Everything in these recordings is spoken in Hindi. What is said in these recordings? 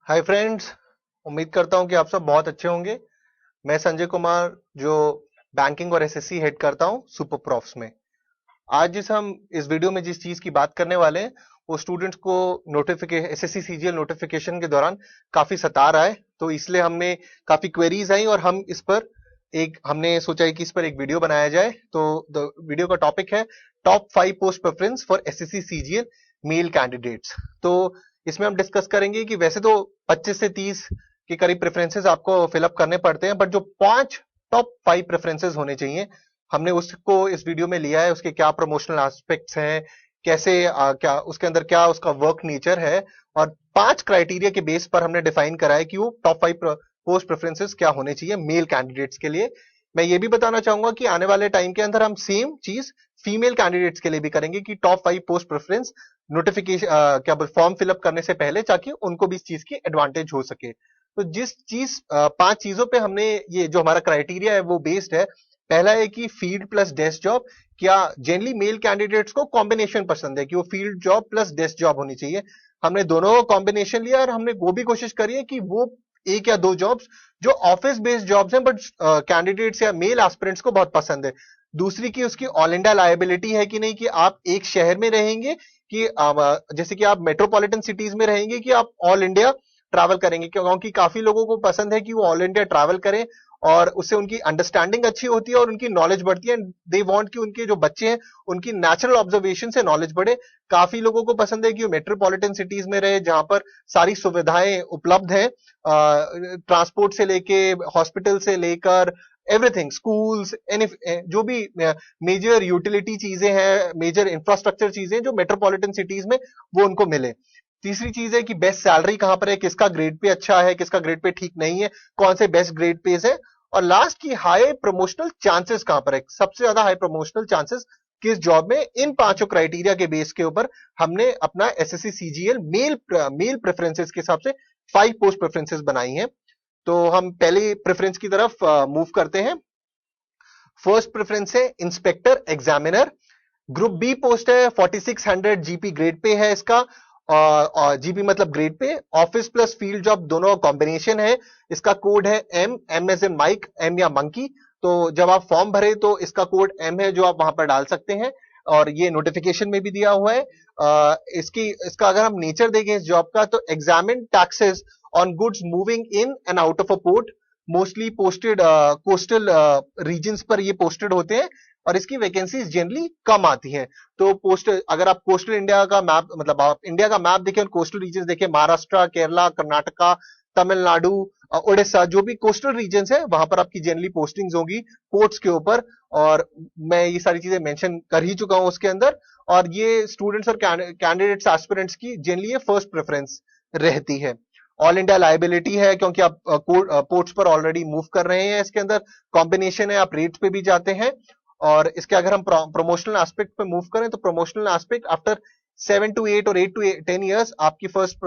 Hi friends. उम्मीद करता हूं कि आप सब बहुत अच्छे होंगे। मैं संजय कुमार, जो बैंकिंग और एसएससी हेड करता हूं सुपर प्रॉफ्स में। आज हम इस वीडियो में जिस चीज की बात करने वाले हैं वो स्टूडेंट्स को नोटिफिकेशन, एसएससी सीजीएल नोटिफिकेशन के दौरान काफी सता रहा है। तो इसलिए हमने काफी क्वेरीज आई और हमने सोचा है कि इस पर एक वीडियो बनाया जाए। तो द वीडियो का टॉपिक है top 5 post preference for SSC CGL male candidates. तो इसमें हम डिस्कस करेंगे कि वैसे तो 25 से 30 के करीब प्रेफरेंसेस आपको फिलअप करने पड़ते हैं, बट जो 5 टॉप 5 प्रेफरेंसेस होने चाहिए, हमने उसको इस वीडियो में लिया है। उसके क्या प्रमोशनल एस्पेक्ट्स हैं, कैसे क्या उसके अंदर क्या उसका वर्क नेचर है, और 5 क्राइटेरिया के बेस पर हमने डिफाइन करा है कि वो टॉप 5 पोस्ट प्रेफरेंसेस क्या होने चाहिए मेल कैंडिडेट्स के लिए। मैं ये भी बताना चाहूंगा कि आने वाले टाइम के अंदर हम सेम चीज फीमेल कैंडिडेट्स के लिए भी करेंगे कि टॉप 5 पोस्ट प्रेफरेंस नोटिफिकेशन क्या बोल फॉर्म फिलअप करने से पहले, ताकि उनको भी इस चीज की एडवांटेज हो सके। तो जिस चीज 5 चीजों पे हमने ये जो हमारा क्राइटेरिया है वो बेस्ड है। पहला है कि फील्ड प्लस डेस्क जॉब। क्या जनरली मेल कैंडिडेट्स को कॉम्बिनेशन पसंद है कि वो field job plus desk job होनी चाहिए। हमने दोनों कॉम्बिनेशन लिया और हमने वो भी कोशिश करी है कि वो एक या दो जॉब्स जो ऑफिस बेस्ड जॉब्स हैं, बट कैंडिडेट्स या मेल एस्पिरेंट्स को बहुत पसंद है। दूसरी की उसकी ऑल इंडिया लायबिलिटी है कि नहीं, कि आप एक शहर में रहेंगे, कि जैसे कि आप मेट्रोपॉलिटन सिटीज में रहेंगे, कि आप ऑल इंडिया ट्रैवल करेंगे। क्योंकि काफी लोगों को पसंद है कि वो ऑल इंडिया ट्रैवल करें और उससे उनकी अंडरस्टैंडिंग अच्छी होती है और उनकी नॉलेज बढ़ती है। दे वांट कि उनके जो बच्चे हैं उनकी नेचुरल ऑब्जर्वेशन से नॉलेज बढ़े। काफी लोगों को पसंद है कि वो मेट्रोपॉलिटन सिटीज में रहे, जहां पर सारी सुविधाएं उपलब्ध हैं, ट्रांसपोर्ट से लेके हॉस्पिटल से लेकर एवरीथिंग, स्कूल्स, एनी जो भी मेजर यूटिलिटी चीजें हैं, मेजर इंफ्रास्ट्रक्चर चीजें जो मेट्रोपॉलिटन सिटीज में, वो उनको मिले। तीसरी चीज है कि बेस्ट सैलरी कहां पर है, किसका ग्रेड पे अच्छा है, किसका ग्रेड पे ठीक नहीं है, कौन से बेस्ट ग्रेड पे है। और लास्ट की हाई प्रमोशनल चांसेस कहां पर है, सबसे ज्यादा हाई प्रमोशनल चांसेस किस जॉब में। इन पांचों क्राइटेरिया के बेस के ऊपर हमने अपना एसएससी सीजीएल मेल प्रेफरेंसेस के हिसाब से 5 पोस्ट प्रेफरेंसेस बनाई हैं। तो हम पहले प्रेफरेंस की तरफ मूव करते हैं। फर्स्ट प्रेफरेंस है inspector examiner. Group B post है, 4600 जीपी ग्रेड पे है इसका, और जीपी मतलब grade pay. Office plus field job दोनों कॉम्बिनेशन है। इसका कोड है M as in Mike, M या मंकी। तो जब आप फॉर्म भरे तो इसका कोड एम है जो आप वहां पर डाल सकते हैं, और ये नोटिफिकेशन में भी दिया हुआ है। इसका अगर हम नेचर देखें इस जॉब का, तो examine taxes on goods moving in and out of a port, mostly posted coastal regions पर ये पोस्टेड होते हैं, और इसकी वैकेंसीज जनरली कम आती हैं। तो पोस्टल, अगर आप कोस्टल इंडिया का मैप, मतलब आप इंडिया का मैप देखें और कोस्टल रीजन देखें, महाराष्ट्र, केरला, कर्नाटका, तमिलनाडु, उड़ीसा, जो भी कोस्टल रीजन है वहां पर आपकी जनरली पोस्टिंग्स होंगी पोर्ट्स के ऊपर। और मैं ये सारी चीजें मेंशन कर ही चुका हूं उसके अंदर। और ये स्टूडेंट्स और कैंडिडेट्स एस्पिरेंट्स की जनरली फर्स्ट प्रेफरेंस रहती है। ऑल इंडिया लाइबिलिटी है, क्योंकि आप पोर्ट्स पर ऑलरेडी मूव कर रहे हैं। इसके अंदर कॉम्बिनेशन है, आप रेट्स पे भी जाते हैं। और इसके अगर हम प्रमोशनल एस्पेक्ट पे मूव करें, तो प्रमोशनल एस्पेक्ट आफ्टर 7 to 8 और 8 to 10 years आपकी फर्स्ट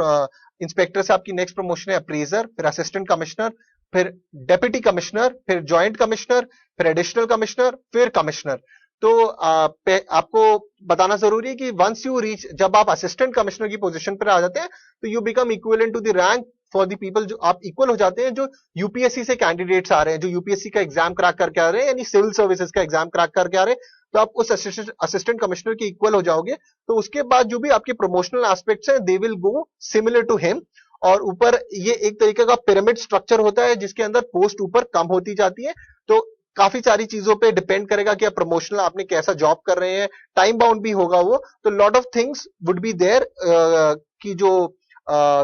इंस्पेक्टर से आपकी नेक्स्ट प्रमोशन है अप्रेजर, फिर असिस्टेंट कमिश्नर, फिर डेप्यूटी कमिश्नर, फिर ज्वाइंट कमिश्नर, फिर एडिशनल कमिश्नर, फिर कमिश्नर। तो आपको बताना जरूरी है कि वंस यू रीच, जब आप असिस्टेंट कमिश्नर की पोजीशन पर आ जाते हैं, तो you become equivalent to the rank for the people, जो आप इक्वल हो जाते हैं जो यूपीएससी से कैंडिडेट्स आ रहे हैं, जो यूपीएससी का एग्जाम क्रैक करके आ रहे हैं, यानी सिविल सर्विसेज का एग्जाम क्रैक करके आ रहे हैं। तो आप उस असिस्टेंट कमिश्नर के इक्वल हो जाओगे। तो उसके बाद जो भी आपके प्रमोशनल एस्पेक्ट्स हैं, they will go similar to him. और ऊपर ये एक तरीके का पिरामिड स्ट्रक्चर होता है, जिसके अंदर पोस्ट ऊपर कम होती जाती है। तो काफी सारी चीजों पे डिपेंड करेगा कि आप प्रमोशनल आपने कैसा जॉब कर रहे हैं, टाइम बाउंड भी होगा वो। तो lot of things would be there कि जो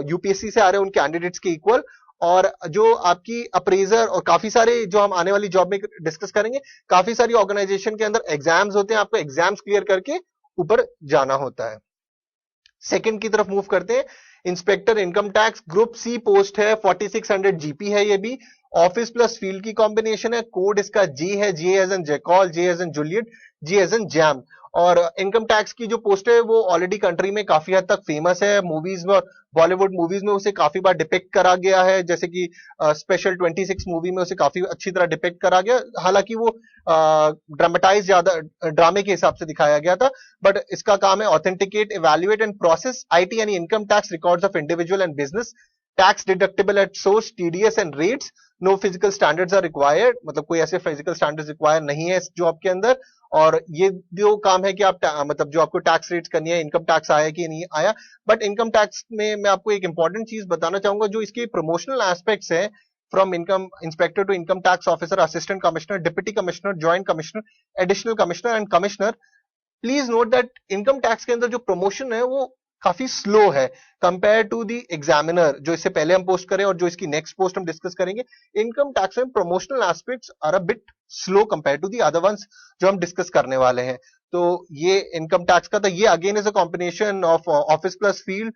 यूपीएससी से आ रहे हैं उन कैंडिडेट्स के इक्वल, और जो आपकी अप्रेजर, और काफी सारे जो हम आने वाली जॉब में डिस्कस करेंगे, काफी सारी ऑर्गेनाइजेशन के अंदर एग्जाम्स होते हैं, आपको एग्जाम्स क्लियर करके ऊपर जाना होता है। सेकंड की तरफ मूव करते हैं। Inspector income tax, group C post है, 4600 जीपी है ये भी। ऑफिस प्लस फील्ड की कॉम्बिनेशन है। कोड इसका जी है, J as in jackal, J as in Juliet, G as in jam. और इनकम टैक्स की जो पोस्ट है वो ऑलरेडी कंट्री में काफी हद तक फेमस है। मूवीज में, बॉलीवुड मूवीज में उसे काफी बार डिपिक्ट करा गया है, जैसे कि स्पेशल 26 मूवी में उसे काफी अच्छी तरह डिपिक्ट करा गया। हालांकि वो ड्रामेटाइज, ज्यादा ड्रामे के हिसाब से दिखाया गया था। बट इसका काम है authenticate, evaluate and process IT यानी income tax records of individual and business tax deductible at source, TDS and rates, no physical standards are required, मतलब कोई ऐसे फिजिकल स्टैंडर्ड्स रिक्वायर नहीं है इस जॉब के अंदर। और ये जो काम है कि आप मतलब जो आपको टैक्स रेट्स करनी है, इनकम टैक्स आया कि नहीं आया। बट इनकम टैक्स में मैं आपको एक इंपॉर्टेंट चीज बताना चाहूंगा, जो इसके प्रमोशनल एस्पेक्ट्स है, from income inspector to income tax officer, assistant commissioner, deputy commissioner, joint commissioner, additional commissioner and commissioner. Please note that income tax के अंदर जो प्रमोशन है वो काफी स्लो है कंपेयर टू दी एग्जामिनर, जो इससे पहले हम पोस्ट करें और जो इसकी नेक्स्ट पोस्ट हम डिस्कस करेंगे। इनकम टैक्स में promotional aspects are a bit slow compare to the other ones जो हम डिस्कस करने वाले हैं। तो ये इनकम टैक्स का था, ये again is a combination of office plus field.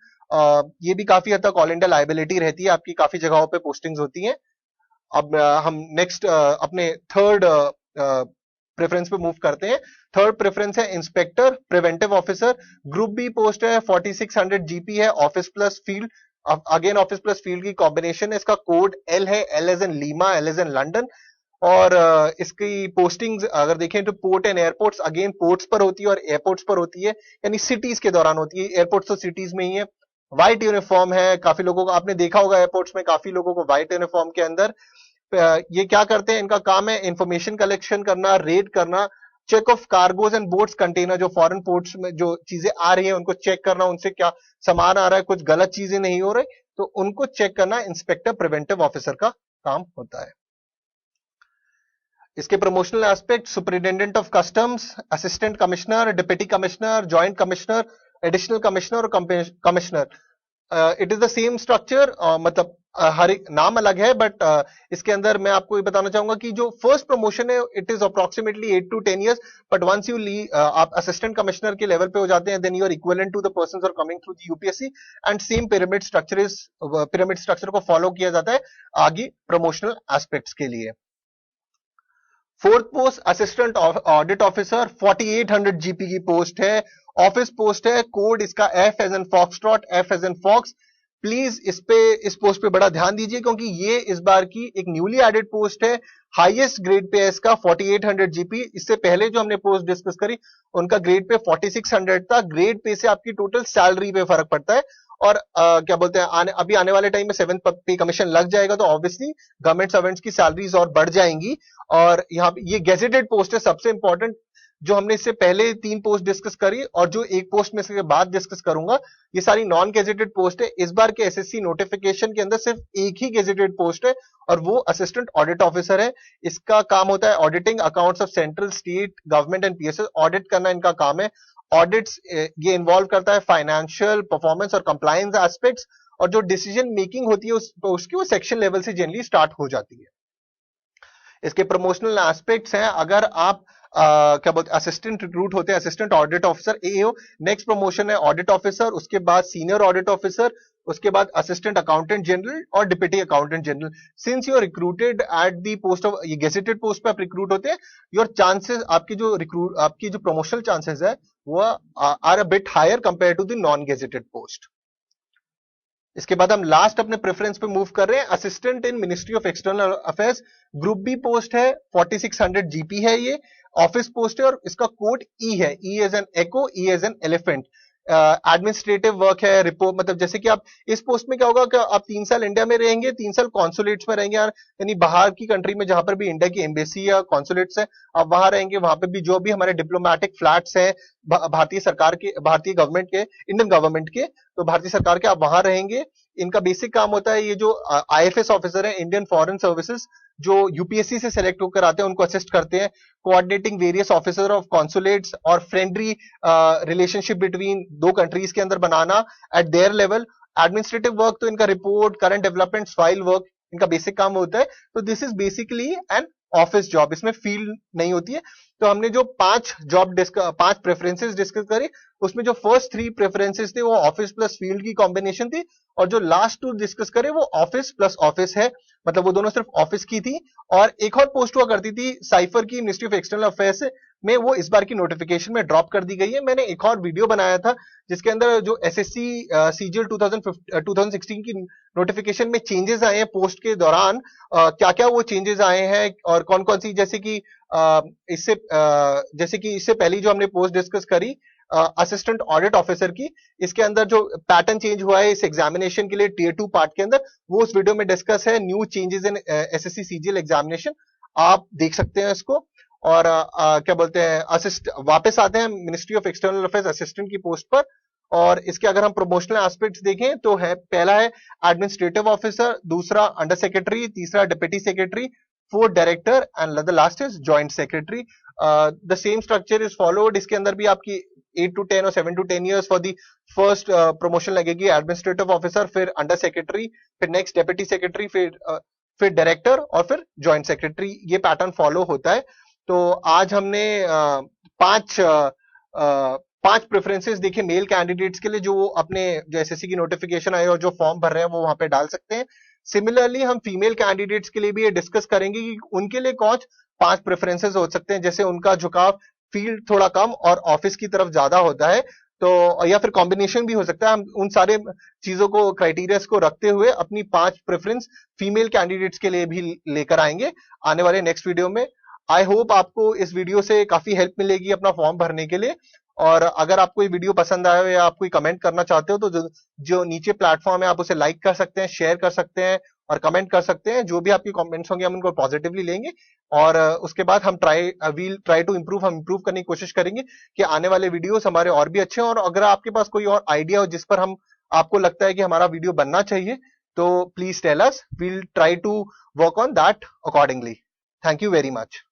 ये भी काफी हद तक ऑल इंडिया लाइबिलिटी रहती है, आपकी काफी जगहों पे पोस्टिंग्स होती हैं। अब हम नेक्स्ट अपने थर्ड प्रेफरेंस पे मूव करते हैं। थर्ड प्रेफरेंस है inspector preventive officer, group B post है, 4600 जीपी है, office plus field. Again office plus field की कॉम्बिनेशन है, इसका कोड एल है, L as in Lima, L as in London. और इसकी पोस्टिंग्स अगर देखें तो port and airports, again ports पर होती है और एयरपोर्ट्स पर होती है, यानी सिटीज के दौरान होती है। एयरपोर्ट्स तो सिटीज में ही है। व्हाइट यूनिफॉर्म है, काफी लोगों को आपने देखा होगा एयरपोर्ट्स में, काफी लोगों को व्हाइट यूनिफॉर्म के अंदर। ये क्या करते हैं, इनका काम है इंफॉर्मेशन कलेक्शन करना, रेड करना, check of cargos and boats container, जो फॉरेन पोर्ट्स में जो चीजें आ रही है उनको चेक करना, उनसे क्या सामान आ रहा है, कुछ गलत चीजें नहीं हो रही, तो उनको चेक करना इंस्पेक्टर प्रिवेंटिव ऑफिसर का काम होता है। इसके promotional aspect, superintendent of customs, assistant commissioner, deputy commissioner, joint commissioner, additional commissioner और commissioner. It is the same structure, मतलब हर एक नाम अलग है, बट इसके अंदर मैं आपको ये बताना चाहूंगा कि जो फर्स्ट प्रमोशन है it is approximately 8 to 10 years, but once you आप असिस्टेंट कमिश्नर के लेवल पे हो जाते हैं, then you are equivalent to the persons are coming through the UPSC, and same pyramid structure को फॉलो किया जाता है आगे प्रमोशनल एस्पेक्ट्स के लिए। Fourth post assistant audit officer, 4800 GP की पोस्ट है, ऑफिस पोस्ट है, कोड इसका F as N foxtrot, F as in fox. Please इस पोस्ट पे बड़ा ध्यान दीजिए, क्योंकि ये इस बार की एक न्यूली एडेड पोस्ट है। हाईएस्ट ग्रेड पे है इसका 4800 जीपी। इससे पहले जो हमने पोस्ट डिस्कस करी उनका ग्रेड पे 4600 था। ग्रेड पे से आपकी टोटल सैलरी पे फर्क पड़ता है। और क्या बोलते हैं, अभी आने वाले टाइम में 7th पे कमीशन लग जाएगा, तो ऑब्वियसली गवर्नमेंट सर्वेंट्स की सैलरीज और बढ़ जाएंगी। और यहाँ ये गेजेटेड पोस्ट है, सबसे इंपॉर्टेंट। जो हमने इससे पहले 3 पोस्ट डिस्कस करी और जो एक पोस्ट में इसके बाद डिस्कस करूंगा, ये सारी नॉन गेजेटेड पोस्ट है। इस बार के एसएससी नोटिफिकेशन के अंदर सिर्फ एक ही गेजेटेड पोस्ट है और वो असिस्टेंट ऑडिट ऑफिसर है। इसका काम होता है auditing accounts of central, state government and PSS, audit करना इनका काम है। ऑडिट्स ये इन्वॉल्व करता है फाइनेंशियल परफॉर्मेंस और कंप्लायंस एस्पेक्ट्स, और जो डिसीजन मेकिंग होती है उसकी वो सेक्शन लेवल से जनरली स्टार्ट हो जाती है। इसके प्रमोशनल एस्पेक्ट्स हैं, अगर आप क्या बोलते हैं असिस्टेंट रिक्रूट होते हैं, assistant audit officer AO, next promotion है ऑडिट ऑफिसर, उसके बाद सीनियर ऑडिट ऑफिसर, उसके बाद असिस्टेंट अकाउंटेंट जनरल और deputy accountant general. Since you are recruited at the post of, ये गेजेटेड पोस्ट पे आप रिक्रूट होते हैं, योर चांसेस, आपकी जो प्रमोशनल चांसेस है वो are a bit higher compare to the non gazetted post. इसके बाद हम लास्ट अपने प्रेफरेंस पे मूव कर रहे हैं, assistant in Ministry of External Affairs. Group B post है, 4600 जीपी है, ये ऑफिस पोस्ट है और इसका कोड ई है, E as in echo, E as in elephant. Administrative work है, रिपोर्ट, मतलब जैसे कि आप इस पोस्ट में क्या होगा कि आप 3 साल इंडिया में रहेंगे, 3 साल कॉन्सुलेट्स में रहेंगे, यानी बाहर की कंट्री में जहां पर भी इंडिया की एम्बेसी या कॉन्सुलेट्स है आप वहां रहेंगे। वहां पे भी जो भी हमारे डिप्लोमेटिक फ्लैट्स हैं भारतीय सरकार के, भारतीय गवर्नमेंट के, इंडियन गवर्नमेंट के, तो भारतीय सरकार के आप वहां रहेंगे। इनका बेसिक काम होता है, ये जो आईएफएस ऑफिसर है, इंडियन फॉरेन सर्विसेज, जो यूपीएससी से सेलेक्ट होकर आते हैं उनको असिस्ट करते हैं, coordinating various officer of consulates और फ्रेंडली रिलेशनशिप बिटवीन 2 कंट्रीज के अंदर बनाना at their level. Administrative work तो इनका report, current development, file work, इनका बेसिक काम होता है। तो this is basically an office job, इसमें फील्ड नहीं होती है। तो हमने जो 5 प्रेफरेंसेस डिस्कस करी, उसमें जो फर्स्ट 3 प्रेफरेंसेस थे वो ऑफिस प्लस फील्ड की कॉम्बिनेशन थी, और जो लास्ट 2 डिस्कस करे वो ऑफिस प्लस ऑफिस है, मतलब वो दोनों सिर्फ ऑफिस की थी। और एक और पोस्ट हुआ करती थी साइफर की, मिनिस्ट्री ऑफ एक्सटर्नल अफेयर्स में, वो इस बार की नोटिफिकेशन में ड्रॉप कर दी गई है। मैंने एक और वीडियो बनाया था जिसके अंदर जो एसएससी सीजीएल 2016 की नोटिफिकेशन में चेंजेस आए हैं पोस्ट के दौरान, क्या क्या वो चेंजेस आए हैं और कौन कौन सी, जैसे कि इससे पहले जो हमने पोस्ट डिस्कस करी असिस्टेंट ऑडिट ऑफिसर की। इसके अंदर जो पैटर्न चेंज हुआ है इस एग्जामिनेशन के लिए टीयर 2 पार्ट के अंदर, वो उस वीडियो में डिस्कस है। New changes in SSC CGL examination, आप देख सकते हैं इसको। और क्या बोलते हैं, असिस्ट वापस आते हैं ministry of External affairs assistant की पोस्ट पर। और इसके अगर हम प्रोमोशनल एस्पेक्ट्स देखें तो है, पहला है एडमिनिस्ट्रेटिव ऑफिसर, दूसरा अंडर सेक्रेटरी, तीसरा deputy secretary, fourth director and the last is joint secretary. The same structure is followed. इसके अंदर भी आपकी 8 to 10 और 7 to 10 years for the first promotion लगेगी, एडमिनिस्ट्रेटिव ऑफिसर, फिर अंडर सेक्रेटरी, फिर नेक्स्ट डेप्यूटी सेक्रेटरी, फिर डायरेक्टर और फिर जॉइंट सेक्रेटरी। ये पैटर्न फॉलो होता है। तो आज हमने पांच पांच प्रेफरेंसेस देखे मेल कैंडिडेट्स के लिए, जो वो अपने जो एसएससी की नोटिफिकेशन आई और जो फॉर्म भर रहे हैं वो वहां पे डाल सकते हैं। सिमिलरली हम फीमेल कैंडिडेट्स के लिए भी ये डिस्कस करेंगे कि उनके लिए कौन पांच प्रेफरेंसेस हो सकते हैं, जैसे उनका झुकाव फील्ड थोड़ा कम और ऑफिस की तरफ ज्यादा होता है, तो या फिर कॉम्बिनेशन भी हो सकता है। हम उन सारे चीजों को, क्राइटेरियाज को रखते हुए अपनी पांच प्रेफरेंस फीमेल कैंडिडेट्स के लिए भी लेकर आएंगे आने वाले नेक्स्ट वीडियो में। आई होप आपको इस वीडियो से काफी हेल्प मिलेगी अपना फॉर्म भरने के लिए। और अगर आपको ये वीडियो पसंद आया हो या आप कोई कमेंट करना चाहते हो तो जो नीचे प्लेटफॉर्म है आप उसे लाइक कर सकते हैं, शेयर कर सकते हैं और कमेंट कर सकते हैं। जो भी आपके कमेंट्स होंगे हम उनको पॉजिटिवली लेंगे। और उसके बाद हम वील ट्राई टू इम्प्रूव, हम इम्प्रूव करने की कोशिश करेंगे कि आने वाले वीडियोस हमारे और भी अच्छे हों। और अगर आपके पास कोई और आइडिया हो जिस पर हम, आपको लगता है कि हमारा वीडियो बनना चाहिए, तो please tell us, we'll try to work on that accordingly. Thank you very much.